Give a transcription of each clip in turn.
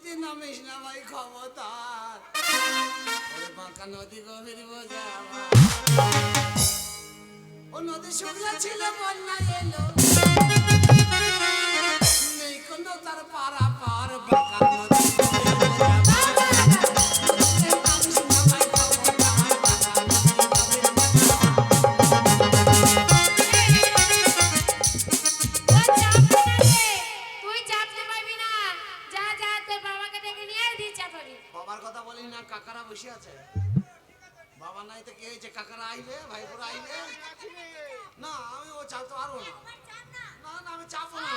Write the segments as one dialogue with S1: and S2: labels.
S1: নদীতে নামিস না ভাই খবরদার। ওই বাঁকা নদী গভীর বোঝা আমার। ও নদী শুকনো ছিল বন্যা এলো নেই কোনো তার পারা পার বাঁকা নদী গভীর বোঝা আমার। নদীতে নামিস না ভাই খবরদার, বাঁকা নদী গভীর বোঝা আমার। বাবার কথা বলি না, কাকারা বসে আছে। বাবা নাই তো কে হয়েছে? কাকারা আইলে, ভাইপোরা আইলে। না আমি ও চাপতে পারবো না। না না আমি চাপবো না।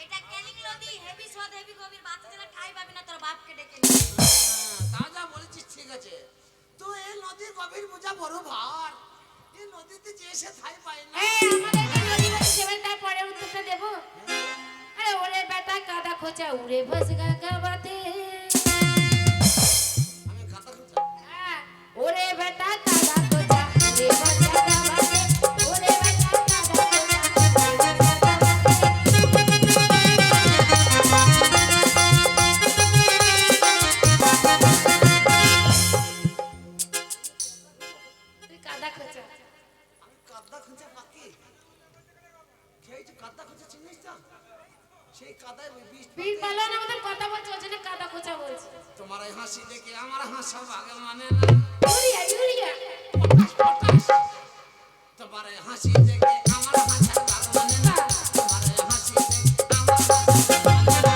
S2: এটা কেলিং নদী, হেভি সদ হেভি গভীর, বাচ্চারা ঠাই পাবি না, তোর বাপকে ডেকে নে।
S1: তা যা বলেছিস ঠিক আছে। তো এই নদীর গভীর বোঝা বড় ভার। এই নদীতে যে এসে ঠাই পায় না।
S2: আমাদের নদী বলে সেবার তার পরে উত্তরটা দেব। আরে ওরে বেটা কাদা খোঁচা উড়ে বস গাগাবাতে।
S1: আমি খাতা খুঁজা।
S2: ওরে বেটা কাদা খোঁচা উড়ে বস গাগাবাতে। ওরে বেটা কাদা খোঁচা উড়ে বস গাগাবাতে। কাদা খোঁচা
S1: আমি কাদা খুঁজা পাকি। খেয়েছি কাদা খুঁজা চিনিস না? সেই কাদায় বিষ
S2: বীর পালন আমাদের কথা বলছে, ওই জন্য কাদা খোঁচা বলছে।
S1: তোমার এই হাসি দেখে আমার হাসা ভাগে মানে না।
S2: ইউরিয়া ইউরিয়া
S1: তোমার এই হাসি দেখে আমার হাসা ভাগে মানে না। তোমার এই হাসি দেখে আমার হাসা ভাগে মানে না।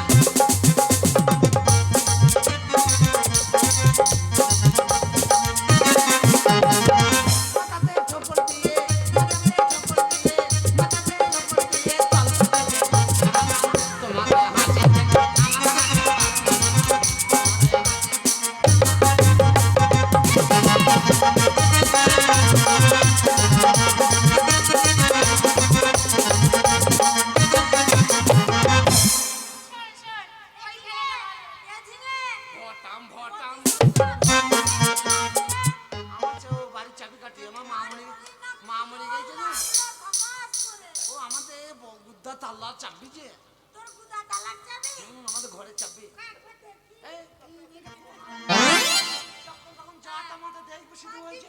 S1: মাথাতে ঠোপর দিয়ে, মাথাতে ঠোপর দিয়ে, মাথাতে ঠোপর দিয়ে তলতে দেখে তোমার এই হাসি দেখে আমার হাসা ভাগে ভটাম ভটাম। আমার চেয়েও বাড়ির চাবি কাটি। আমার মা মরে গেছে না। ও আমাদের গুদ্দা তাল্লার চাবি যে। আমাদের ঘরের চাবি। এই, তখন যা আমাদের দেখবে শুধু হয়েছে।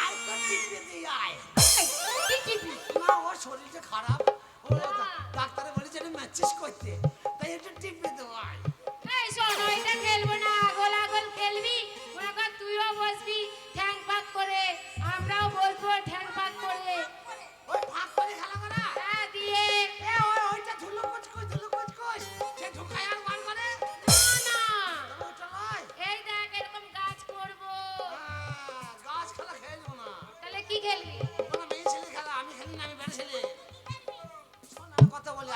S1: আয় তো টিপে দিয়ে আয়। না ওর শরীরটা খারাপ। ও ডাক্তারে বলেছে ম্যাচিস করতে, তাই একটু টিপে দেবো আয়।
S2: এই শোন, ওইটা খেলবো না, গোলাগোল খেলবি। মনে কর তুইও বসবি ঠ্যাং পাক করে, আমরাও বসবো ঠ্যাং পাক করে।
S1: ওই ফাঁক করে খেলা করা।
S2: হ্যাঁ দিয়ে
S1: ওইটা ধুলো কুচকুচ সে ঢুকায় আর বার করে।
S2: না
S1: ওটা নয়।
S2: এই দেখ এরকম গাছ করবো।
S1: গাছ খেলা খেলবো না।
S2: তাহলে কি খেলবি?
S1: কোনো মেয়ে ছেলে খেলা আমি খেলি না, আমি বেড়ে ছেলে। শোন আমি কথা বলি,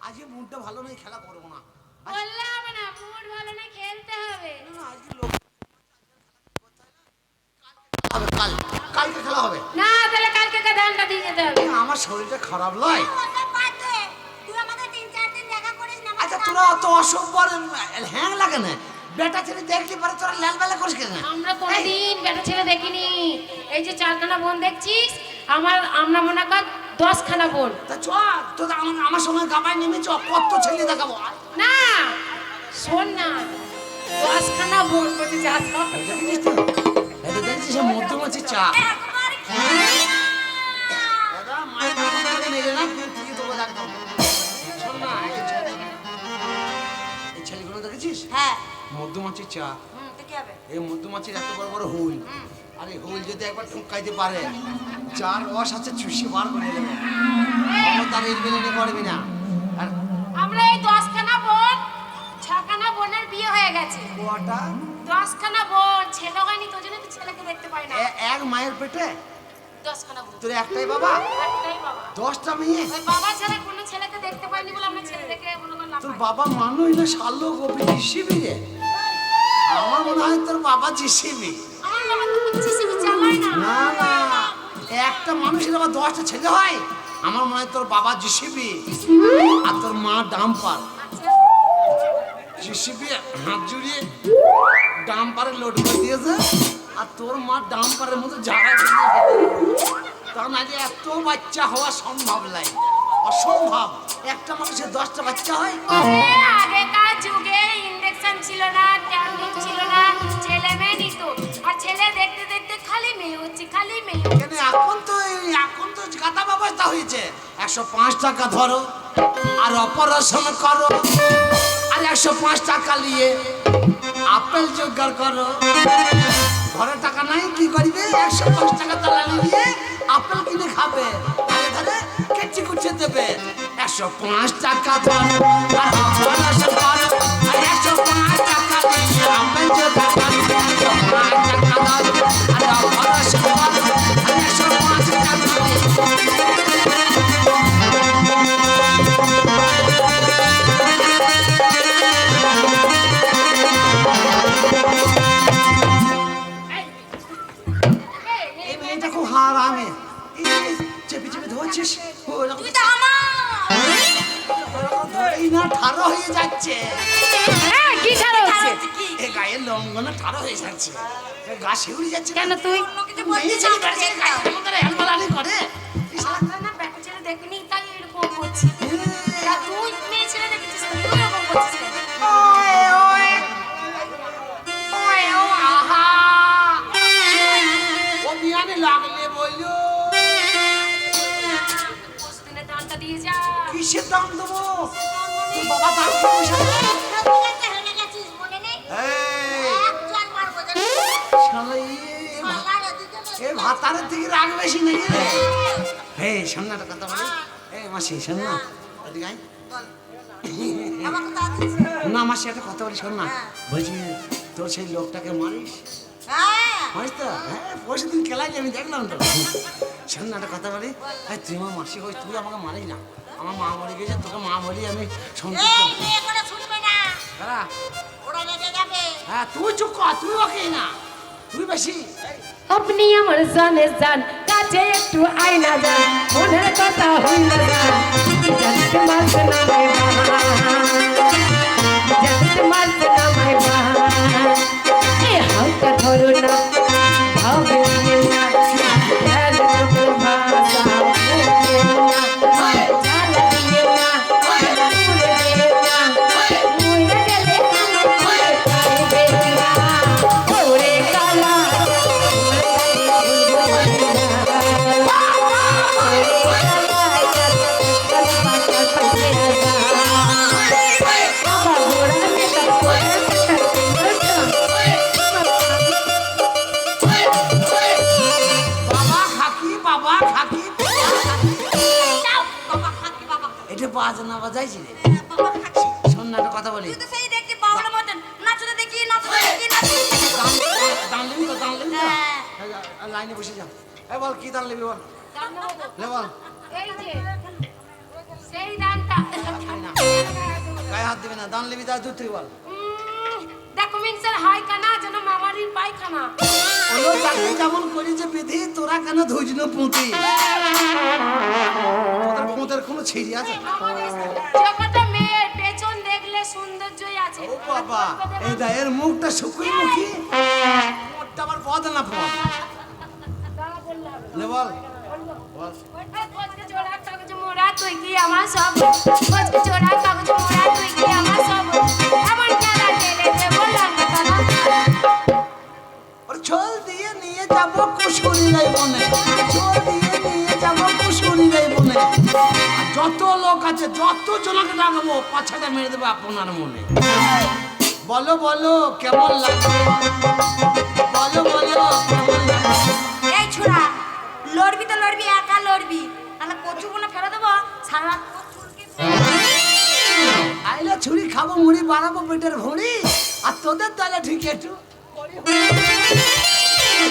S1: আজকে মুডটা ভালো নেই, খেলা করবো না।
S2: বললে হবে না, মুড ভালো না, খেলতে হবে।
S1: না, আজকে লোক কালকে খেলা হবে।
S2: না তাহলে কালকে ধানটা দিয়ে যেতে হবে।
S1: আমার শরীরটা খারাপ লয়। আচ্ছা তোরা অত অসভ্য হ্যাং লাগে না। বেটা ছেলে দেখলি পরে তোরা লাল বেলা করিস কেন?
S2: আমরা কোনদিন বেটা ছেলে দেখিনি। এই যে 4খানা বোন দেখছিস, আমরা মনে কর 10খানা বোন।
S1: তা চ তো আমার সঙ্গে গাবায় নেমে চ, কত ছেলে দেখাবো।
S2: না শোন না, 10খানা বোন বলতে যা সব।
S1: দেখেছিস তো? এটা দেখেছিস মধ্যমাছি চা। দাদা মায়ের কাছে নিয়ে না তুই তোকে দেখতাম। শোন না, এই ছেলেগুলো দেখেছিস?
S2: হ্যাঁ
S1: মধ্যমাছি চা।
S2: তো কি হবে?
S1: এই মধ্যমাছির এত বড় বড় হুল। আরে হুল যদি একবার ঠুকাইতে পারে, চার রস আছে চুষি বার করে দেবে। তার এর বেলে করবি না। আর
S2: আমরা এই 10খানা বোন, 6খানা বোনের বিয়ে হয়ে গেছে।
S1: ওটা
S2: 10খানা বোন, ছেলে হয়নি, তোর জন্য তো ছেলেকে দেখতে পাই না।
S1: এক মায়ের পেটে
S2: 10খানা বোন,
S1: তোর একটাই বাবা,
S2: একটাই বাবা।
S1: 10টা মেয়ে।
S2: ওই বাবা ছাড়া কোনো ছেলেকে দেখতে পাইনি বলে আমরা ছেলে দেখে মনে করলাম।
S1: তোর বাবা মানুষ না শালো গোপী জিসিবি রে। আমার মনে হয় তোর বাবা জিসিবি।
S2: আমার বাবা তো জিসিবি চালায় না।
S1: না না, একটা মানুষের আবার 10টা ছেলে হয়। আমার মনে হয় তোর বাবা জিসিবি আর তোর মা ডাম্পার। জিসিবি হাত জুড়িয়ে ডাম্পারে লোড করে দিয়েছে, আর তোর মা ডাম্পারের মতো জায়গা তা নাহলে এত বাচ্চা হওয়া সম্ভব নাই। অসম্ভব, একটা মানুষের 10টা বাচ্চা হয়?
S2: আগেকার যুগে ইনজেকশন ছিল না, ট্যাবলেট ছিল না, ছেলে মেয়ে নিত। আর ছেলে দেখতে দেখতে খালি মেয়ে হচ্ছে, খালি মেয়ে।
S1: কেন এখন তো গাদা ব্যবস্থা হয়েছে। 105 টাকা ধরো আর অপারেশন করো, আর 105 টাকা নিয়ে আপেল জোগাড় করো। ঘরে টাকা নাই, কি করবে? 105 টাকা দালালি দিয়ে আপেল কিনে খাবে, আরে ধরে কেচি কুচে দেবে। 105 টাকা ধরো আর অপারেশন করো, আর 105 টাকা দিয়ে আপেল জোগাড় করো। 105 টাকা ধরো আর অপারেশন করো, আর 105 টাকা হারামে চেপে চেপে ধরছিস, এই না ঠাড়ো হয়ে যাচ্ছে।
S2: কি ছাড়া হচ্ছে?
S1: এ গায়ের লঙ্ঘনা ঠাড়ো হয়ে যাচ্ছে, গা শিউড়ে যাচ্ছে।
S2: কেন তুই
S1: মেয়ে ছেলে বেড়েছে, গায়ে আমাদের হেলমেলানি করে।
S2: না বেটা ছেলে দেখিনি তাই এরকম করছি। তুই মেয়ে ছেলে দেখেছিস, তুই এরকম করছিস কেন?
S1: ও বিয়ানে লাগলে বললো
S2: পশুদিনের দানটা দিয়ে যা।
S1: কিসের দাম দেবো? তোর বাবা দাম পয়সা এ ভাতারের থেকে রাগ বেশি নাকি রে? হে সামনাটা কথা বলি, এ মাসি শোন না, এদিকে আয়। না মাসি একটা কথা বলি, শোন না। বলছি তোর সেই লোকটাকে মারিস? মারিস তো? হ্যাঁ, পরশু দিন খেলাইলে আমি দেখলাম তো। শোন না একটা কথা বলি, তুই আমার মাসি হই, তুই আমাকে মারিস না। আমার মা মরে গেছে, তোকে মা বলি আমি সন্তুষ্ট। হ্যাঁ তুই চুপ কর, তুই ওকে না, তুই বেশি।
S2: আপনি আমার জানে জান, কাছে একটু আয়না যান, মনের কথা হইল যান, জানতে মারছে না মাই জানতে মারছে না মাই এ হালকা ধরো না, ভাবে না, ধ্যান চোখের ভাষা বুঝে না, জ্বালা দিয়ে না, পুরে দিয়ে না, মরে গেলে আমার পাইবে না, ওরে কালা
S1: এটা বাজনা বাজাইছি রে। শোন না একটা কথা বলি, দান নিবি তো? দান নিবি তো? লাইনে বসে যা। এ বল কি দান নিবি বল, লে বল।
S2: এই যে সেই দানটা
S1: গায়ে হাত দিবি না, দান নিবি তাই দূর থেকে বল।
S2: ডকুমেন্টসের হয় কানা যেন মামারির পায়খানা।
S1: ওলো যাকে যেমন করি যে বিধি, তোরা কেন ধৈর্য পুঁতি? তোদের পোঁতের কোনো ছিড়ি আছে?
S2: জগতে মেয়ের পেছন দেখলে সৌন্দর্যই আছে।
S1: ও বাবা, এই দা এর মুখটা শুকুই মুখী, মোটটা আবার পদ না পদ। লে বল বল।
S2: কোচকে জোড়া কাগজ মোড়া তুই কি আমার সব, কোচকে জোড়া কাগজ মোড়া তুই কি আমার সব, এমন খেলা খেলে দেব লঙ্কা।
S1: ওর ছোল দিয়ে নিয়ে যাব কুশুরি রে বনে, ছোল দিয়ে নিয়ে যাব কুশুরি রে বনে। আর যত লোক আছে, যত জনকে ডাকবো, পাছাটা মেরে দেবো আপনার মনে। বলো বলো কেমন লাগে, বলো বলো কেমন লাগে।
S3: এই ছোড়া, লড়বি তো লড়বি, একা লড়বি, তাহলে কচু গুলো ফেলে দেবো সারা।
S1: আইলে ছুরি খাবো, মুড়ি বানাবো পেটের ভুঁড়ি, আর তোদের তাহলে ঠিক একটু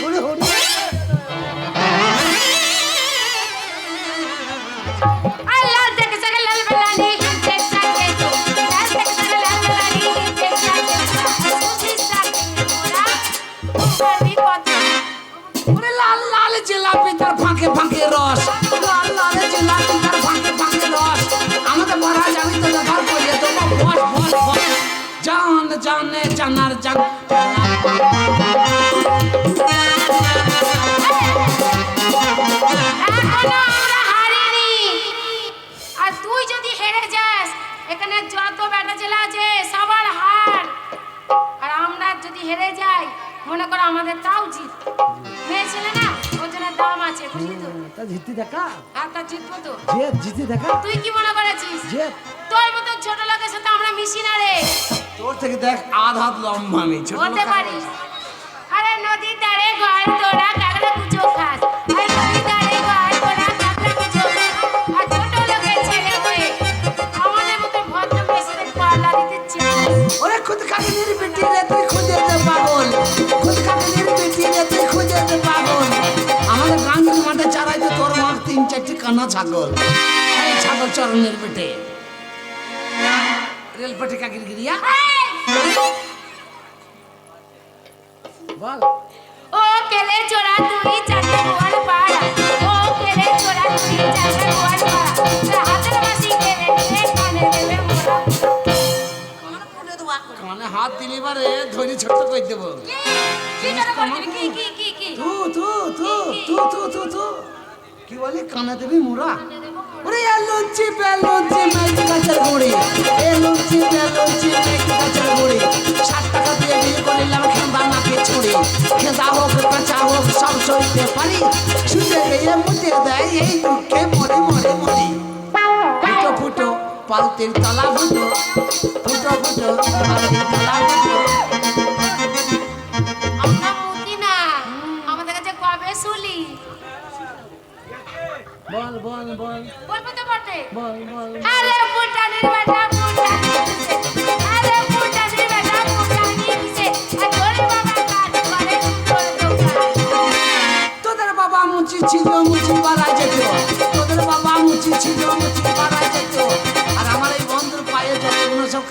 S1: হরি হরি।
S2: আল্লাহ দেখে সকে লাল বেলানি হিংসে চাকে তো, লাল দেখে সকে লাল বেলানি হিংসে চাকে তো, সুশি চাকে মোরা তোমারই কথা।
S1: ওরে লাল লাল জিলাপি তার ফাঁকে ফাঁকে রস, লাল লাল জিলাপি তার ফাঁকে ফাঁকে রস। আমাদের মহারাজ আমি তো দেখার করিয়ে দেবো বস বস বস। জান জানে জানার জান,
S2: এখনো আমরা হারিনি। আর তাও জিত মেয়ে ছেলে না ওর জন্য দাম আছে বুঝলি তো
S1: তা জিতি দেখা
S2: আর তা জিতবো তো
S1: জিতি দেখা
S2: তুই কি মনে করেছিস
S1: যে
S2: তোর মতো ছোট লোকের সাথে আমরা মিশি না রে
S1: তোর থেকে দেখ আধ হাত লম্বা আমি ছোট
S2: হতে
S1: লোক
S2: পারিস আরে নদীর ধারে ঘর তোরা কাকড়া কুচো খাস আরে নদীর ধারে ঘর তোরা কাকড়া কুচো খাস আর ছোট লোকের ছেলে হয়ে আমাদের মতো ভদ্র মেয়েদের পাল্লা দিতে চাস
S1: ওরে খুদ কাকিনীর বেটি রে তুই খুঁজে দে পাগল খুদ কাকিনীর বেটি রে তুই খুঁজে দে পাগল আমাদের গাঙ্গুর মাঠে চারাইতে তোর মা 3-4টি কানা ছাগল এই ছাগল চরণের বেটে রেলপটে কাকির গিরিয়া বল
S2: ও কেলে চোরা তুই চাকে গোয়াল পাড়া ও কেলে চোরা তুই চাকে গোয়াল পাড়া তোর হাতের বাসি কেলে নিয়ে কানে দেবে মোরা
S3: আমার ফুলে দেওয়া করে
S1: কানে হাত দিলি বারে ধরে ছোট্ট কই দেব
S2: কি করে করবি কি
S1: তু কি বলি কানে দেবি মোরা ওরে এলুচি বেলুচি মেঘ গাছের গুড়ি এলুচি বেলুচি মেঘ গাছের গুড়ি 7 টাকা দিয়ে বিয়ে করিলাম খেন্দা নাকে ছুড়ি খেন্দা হোক কাঁচা হোক সব সইতে পারি শুতে গিয়ে মুটে দেয় এই দুঃখে মরি মরি মরি ফুটো ফুটো পালতির তলা ফুটো ফুটো ফুটো পালতির তলা ফুটো
S2: আমরা মুতি না আমাদের কাছে কবে শুলি
S1: বল বল বল
S2: বলবো তো বটে
S1: বল বল
S2: আরে ফুটানির বেটা ফুটানি দিছে আরে ফুটানির বেটা ফুটানি দিছে আর তোর বাবা কাজ করে তোর দোকান
S1: তোদের বাবা মুচি ছিল মুচি পাড়ায় যেত তোদের বাবা মুচি ছিল মুচি পাড়ায় যেত আর আমার এই বন্ধুর পায়ে যতগুলো সব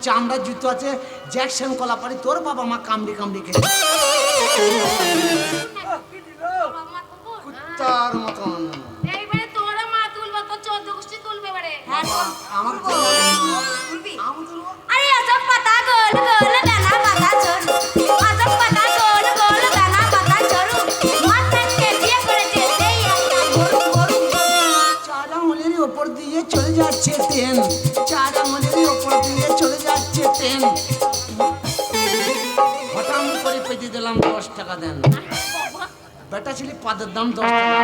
S1: চামড়ার জুতো আছে জ্যাকসন কলাপাড়ি তোর বাবা মা কামড়ি কামড়ি খেয়ে
S2: বাবা মা কুকুর
S1: কুত্তার মতন
S2: এইবারে তোরা মা তুলবো তো 14 গোষ্ঠী তুলবে এবারে
S3: হ্যাঁ বল।
S1: আমার
S3: তুলবি
S1: আমি তুলবো
S3: আরে আজব পাতা গোল গোল দানা পাতা চড়ু আজব পাতা গোল গোল দানা পাতা চড়ু মাথাকে বিয়ে করেছে সেই একটা গরু গরু
S1: চার আঙুলের ওপর দিয়ে চলে যাচ্ছে ট্রেন চার আঙুলের ওপর দিয়ে চলে যাচ্ছে ট্রেন হঠাৎ করে পেতে দিলাম 10 টাকা দেন বেটা ছিলি পাদের দাম 10 টাকা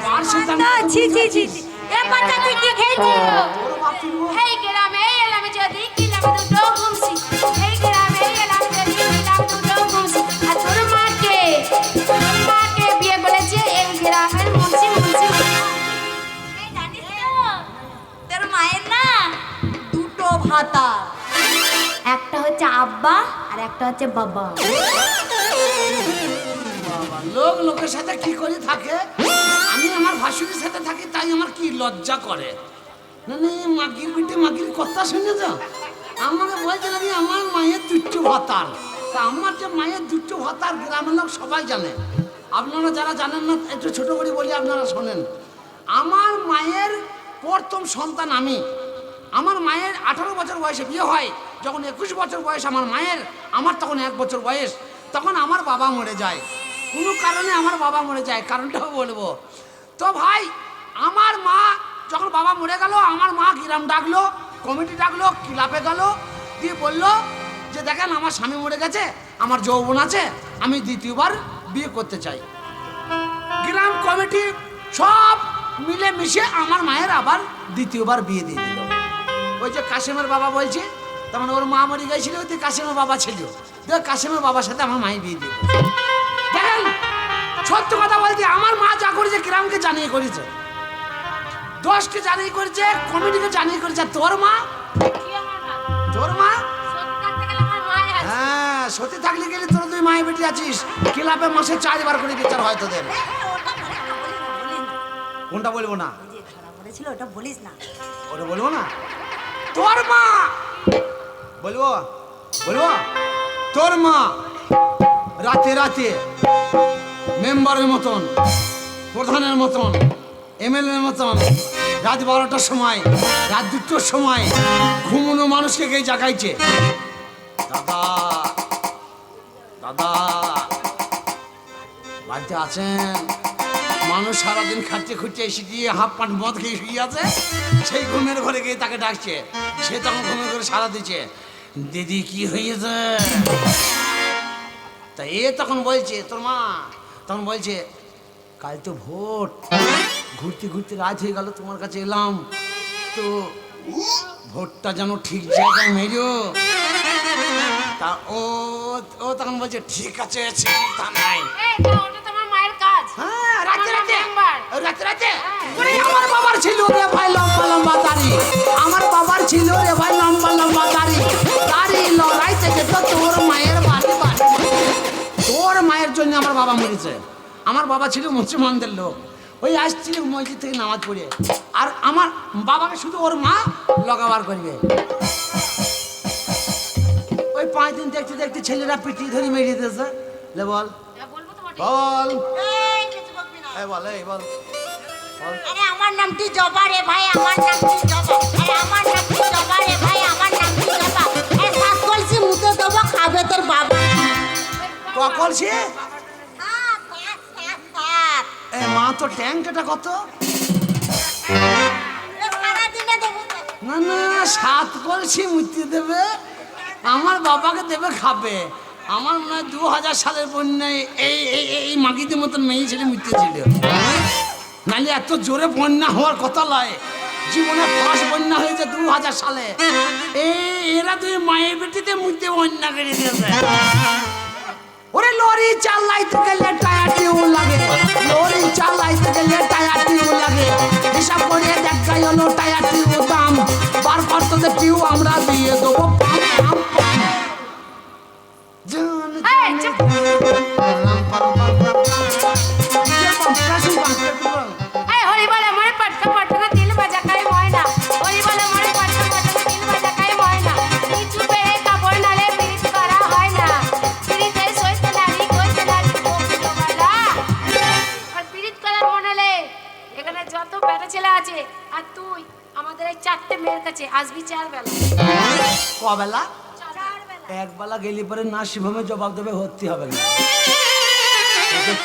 S1: পার্সের দাম
S3: না ছি ছি ছি ছি। এ পাতা তুই কি খেয়েছিস
S1: তোর বাপ তুলবো
S2: এই গ্রামে এলাম যদি কিলাম দুটো ঘুমছি এই গ্রামে এলাম যদি কিলাম দুটো ঘুমছি আর তোর মাকে বিয়ে করেছে এই গ্রামের মুন্সি মুন্সি
S3: এই জানিস তো তোর মায়ের না দুটো ভাতা একটা হচ্ছে আব্বা আর একটা হচ্ছে বাবা
S1: বাবা, লোক লোকের সাথে কি করে থাকে আমি আমার ভাসুরের সাথে থাকি তাই আমার কি লজ্জা করে মানে মাগির বিটে মাগির কথা শুনে যাও আমাকে বলছে নাকি আমার মায়ের দুটো ভাতার তা আমার যে মায়ের দুটো ভাতার গ্রামের লোক সবাই জানে আপনারা যারা জানেন না একটু ছোট করে বলি আপনারা শোনেন আমার মায়ের প্রথম সন্তান আমি আমার মায়ের 18 বছর বয়সে বিয়ে হয় যখন 21 বছর বয়স আমার মায়ের আমার তখন 1 বছর বয়স তখন আমার বাবা মরে যায় কোনো কারণে আমার বাবা মরে যায় কারণটাও বলবো তো ভাই আমার মা যখন বাবা মরে গেল আমার মা গ্রাম ডাকলো কমিটি ডাকলো ক্লাবে গেল দিয়ে বললো যে দেখেন আমার স্বামী মরে গেছে আমার যৌবন আছে আমি দ্বিতীয়বার বিয়ে করতে চাই গ্রাম কমিটি সব মিলে মিশে আমার মায়ের আবার দ্বিতীয়বার বিয়ে দিয়ে দিল ওই যে কাশেমের বাবা বলছে তার মানে ওর মা মরে গেছিল ওই কাশেমের বাবা ছিল দেখ কাশেমের বাবার সাথে আমার মায়ের বিয়ে দিল দেখেন সত্য কথা বলতে আমার মা যা করেছে গ্রামকে জানিয়ে করেছে 10কে জানিয়ে করেছে কমিটিকে জানিয়ে করেছে আর তোর মা
S2: কি আমার মা
S1: তোর মা
S2: সত্যি থাকতে গেলে আমার মায় আছে
S1: হ্যাঁ সত্যি থাকলে গেলে তোর তুই মায়ের বেটি আছিস ক্লাবে মাসে 4 বার করে বিচার হয় তোদের কোনটা বলবো না
S3: যে খারাপ বলেছিল ওটা বলিস না
S1: ওটা বলবো না তোর মা বলবো বলবো তোর মা রাতে রাতে মেম্বারের মতন প্রধানের মতন এমএলএর মতন রাত 12টার সময় রাত 2টোর সময় ঘুমনো মানুষকে গিয়ে জাগাইছে দাদা দাদা বাড়িতে আছেন মানুষ সারাদিন খাচ্ছে খুঁজছে এসে দিয়ে হাফ পাট মদ খেয়ে শুয়ে আছে সেই ঘুমের ঘরে গিয়ে তাকে ডাকছে সে তখন ঘুমের ঘরে সারা দিচ্ছে দিদি কি হয়েছে তা এ তখন বলছে তোর মা তখন বলছে কাল তো ভোট, ঘুরতে ঘুরতে রাত হয়ে গেল, তোমার কাছে এলাম, তো ভোটটা যেন ঠিক জায়গায় মেরো। তা ও ও তখন বলছে ঠিক আছে, চিন্তা নাই।
S2: এই তো ওটা তোমার মায়ের কাজ।
S1: হ্যাঁ, রাতে
S2: আমার
S1: রাতে
S2: মেম্বার।
S1: রাতে রাতে ওরে আমার বাবার ছিল রে ভাই লম্বা লম্বা দাড়ি, আমার বাবার ছিল রে ভাই লম্বা লম্বা দাড়ি, দাড়ি লড়াই থেকে তো তোর মায়ের বাড়ি বাড়ি, তোর মায়ের জন্য আমার বাবা মরেছে। আমার বাবা ছিল মুসলমানদের লোক, ওই আসছিল মসজিদ থেকে নামাজ পড়ে, আর আমার বাবাকে শুধু ওর মা লগাবার করবে। ওই 5 দিন দেখতে দেখতে ছেলেরা পিটি ধরে মেরিয়ে দিয়েছে। লে বল
S2: হ্যাঁ, বলবো তো বটে।
S1: বল
S3: এই কিছু বলবি না।
S1: এই বল এই বল
S3: আরে আমার নামটি জবা রে ভাই, আমার নামটি জবা। আরে আমার নামটি জবা রে ভাই, আমার নামটি জবা। এই সাত কলসি মুতে দেবো, খাবে তোর বাবা।
S1: কখন সে
S3: সাত, সাত, সাত, সাত।
S1: এ মা তো ট্যাঙ্কটা কত?
S3: এ সারাদিনে দেবো তো।
S1: না না 7 কলসি মুতি দেবে, আমার বাবাকে দেবে খাবে। আমার মনে হয় 2000 সালের বন্যায় এই এই এই মাগিদের মতন মেয়ে ছেলে মুতেছিল, নাহলে এত জোরে বন্যা হওয়ার কথা নয়। জীবনে ফার্স্ট বন্যা হয়েছে 2000 সালে। এরা তুই মায়ের বেটিতে মুতে বন্যা করে দিয়েছে। ওরে লরি চালাইতে গেলে টায়ার টিউ লাগে, লরি চালাইতে গেলে টায়ার টিউ লাগে, হিসাব করে দেখাই হলো টায়ার টিউ দাম, বার করতে তো টিউ আমরা দিয়ে দেবো পাম পাম পাম। জান
S2: এই, চুপ। এই হরি বলে মোরে পটকা পটকা দিল বাজা কাই ময়না, হরি বলে মোরে পটকা পটকা দিল বাজা কাই ময়না, কিছু পেরে কাপড় নালে পিরিত করা হয় না, পিরিতে সইতে নারী কইতে নারী বকিলো বালা। আর পিরিত করার মনেলে এখানে যত বেটা ছেলে আছে, আর তুই আমাদের এই 4টে মেয়ের কাছে আসবি 4 বেলা।
S1: কবেলা? একবেলা গেলি পরে নার্সিংহোমে জবাব দেবে, ভর্তি হবে না।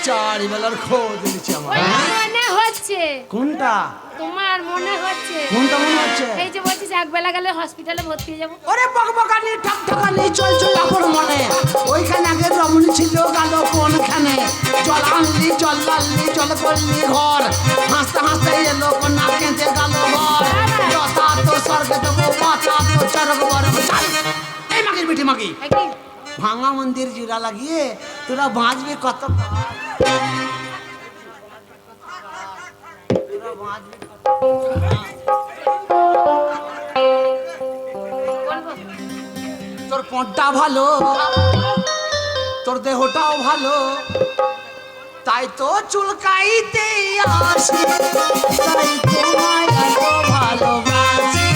S1: 4 বেলার খোঁজ দিয়েছি আমার।
S2: ওই মনে হচ্ছে
S1: কোনটা
S2: তোমার মনে হচ্ছে,
S1: কোনটা মনে হচ্ছে?
S2: এই যে বলছিস এক বেলা গেলে হসপিটালে ভর্তি হয়ে যাবো।
S1: ওরে বকবকানি ঠকঠকানি চলছে কাপড় মনে, ওইখানে আগে রমণী ছিল গেল কোনখানে, জল আনলি জল লাললি জল করলি ঘর, হাসতে হাসতে এলো না কেঁদে গেল ঘর, যথা তো স্বর্গে দেবো পাতা তো চরক বরক চাল। এই মাগির বেটি মাগি,
S2: এই কি?
S1: ভাঙা মন্দির জুড়া লাগিয়ে তোরা বাঁচবি কত, তোরা বাঁচবি কত।
S2: বলবো?
S1: তোর পটটা ভালো, তোর দেহটাও ভালো, তাই তো চুলকাইতে আসি, তাই তোমায় এত ভালোবাসি,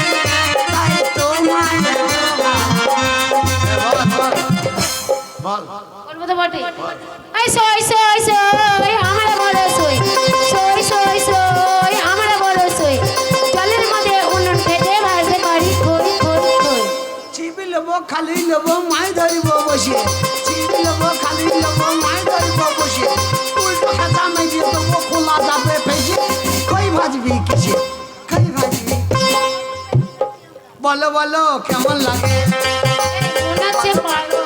S1: তাই তোমায় এত বল
S2: বলবো তো বটে। এই সই সই সই আমরা বলো সই, সই সই সই আমরা বলো সই, জলের মধ্যে উনুন পেটে ভাজে করি খই খই খই।
S1: চিবি লবো খালি লবো মাই ধরিব বসে, চিবি লবো খালি লবো মাই ধরিব বসে, উল্টো খাতা মাই দিয়ে দেবো খোলা যাবে ফেসে, কই ভাজবি কিসে, কই ভাজবি, বলো বলো কেমন লাগে।
S2: মনে হচ্ছে পারো।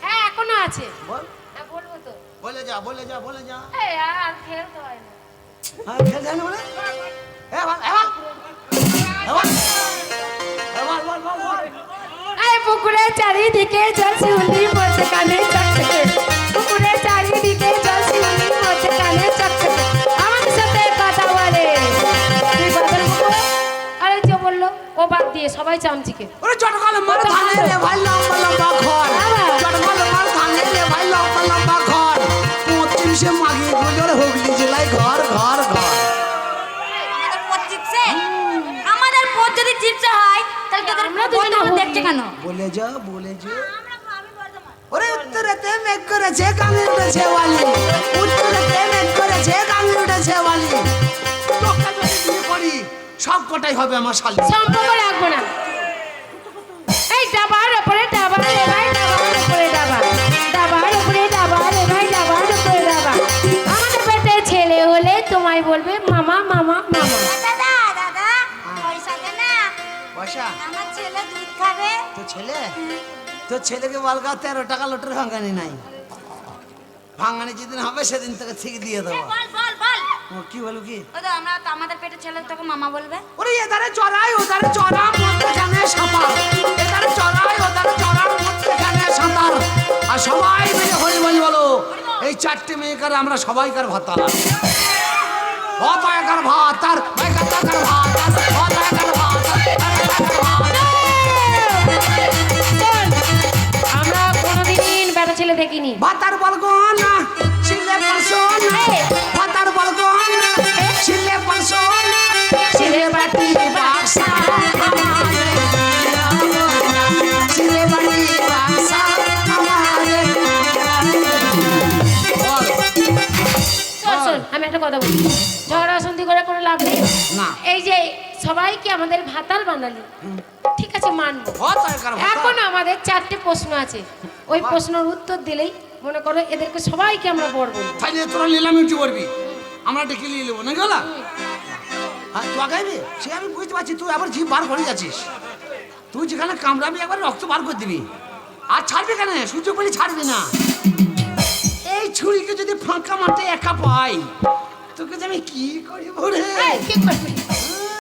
S2: হ্যাঁ এখনো আছে।
S1: বল
S2: হ্যাঁ, বলবো তো।
S1: বলে যা বলে যা বলে যা।
S2: এই আর খেলতে হয় না।
S1: হ্যাঁ খেল জানি বলে এবার এবার এবার এবার বল বল বল।
S2: এই পুকুরের চারিদিকে জল শিউলি পড়ছে কানে চকচকে, পুকুরের চারিদিকে জল শিউলি পড়ছে কানে চকচকে, আমাদের সাথে কথা বলে তুই বাদল পুকুর। আরে যে বললো ও বাদ দিয়ে সবাই চামচিকে।
S1: ওরে চটকালে মার ধানে রে ভাই লম্বা লম্বা ঘর, চটকালে মার ধানে রে ভাই লম্বা লম্বা ঘর, 35 মাগি গুলোর হুগলি জেলায় ঘর ঘর ঘর।
S3: আমাদের পথ জিপসে? আমাদের পথ যদি জিপসে হয় তাহলে তোদের
S2: আমরা দুজনে
S3: পথ
S2: হুগলি।
S3: দেখছে কেন?
S1: বলে যা বলে যা।
S3: আমি বর্ধমান।
S1: ওরে উত্তরেতে মেঘ করেছে কানে উঠেছে বালি, উত্তরেতে মেঘ করেছে কানে উঠেছে বালি, তোকে যদি বিয়ে করি সব কটাই হবে আমার শালি।
S2: সম্পর্ক রাখবো না। এই ডাবার উপরে ডাবা রে ভাই, ডাবার উপরে ডাবা, ডাবার উপরে ডাবা রে ভাই, ডাবার উপরে ডাবা, আমাদের পেটে ছেলে হলে তোমায় বলবে মামা মামা মামা।
S3: দাদা দাদা পয়সা দে না,
S1: পয়সা
S3: আমার ছেলে দুধ খাবে।
S1: তো ছেলে তোর ছেলেকে বলগা 13 টাকা লোটের ভাঙানি নাই, ভাঙানি যেদিন হবে সেদিন তোকে ঠিক দিয়ে
S3: এ,
S1: দেবো।
S3: বল বল বল
S1: ও কি বলু কি?
S3: ওই তো আমরা তো আমাদের পেটে ছেলে তোকে মামা বলবে।
S1: ওরে এদারে চড়াই ওদারে চড়া মধ্যখানে সাঁতার, এদারে চড়াই ওদারে চড়ার মধ্যখানে সাঁতার, আর সবাই মিলে হরি বলি বলো। এই 4টে মেয়েকার আমরা সবাইকার ভাতা, ভাতাকার ভাতার ভাতাকার ভাতার ভাতাকার ভাতার।
S2: আমরা কোনোদিন বেটা ছেলে দেখিনি।
S1: ভাতার বলগো না ছিলে পারছো না, ভাতার বলগো না ছিলে পারছো না, ছিলে বাটি বাক্সা আমারে ছিলে বাটি বাক্সা আমারে।
S2: শোন আমি একটা কথা বলি, ঝগড়া অশান্তি করে কোনো লাভ নেই।
S1: না।
S2: এই যে সবাইকে আমাদের ভাতার বানালি, ঠিক আছে মানবো।
S1: ভাতাকার
S2: এখন
S1: ভাতার
S2: আমাদের 4টে প্রশ্ন আছে, ওই প্রশ্নের উত্তর দিলেই মনে করো এদেরকে সবাইকে আমরা বড় বলবো।
S1: তাইলে তোরা নিলাম ইউটি করবি, আমরা ডেকে নিয়ে নেবো না গেলা। হ্যাঁ তুই আগাইবি সে আমি বুঝতে পারছি, তুই আবার জিভ বার করে যাচ্ছিস। তুই যেখানে কামড়াবি একবার রক্ত বার করে দিবি, আর ছাড়বি কেন? সুযোগ পেলে ছাড়বি না। এই ছুরিকে যদি ফাঁকা মাঠে একা পাই, তোকে যে আমি কি করি বলে।
S2: এই, কি করবি?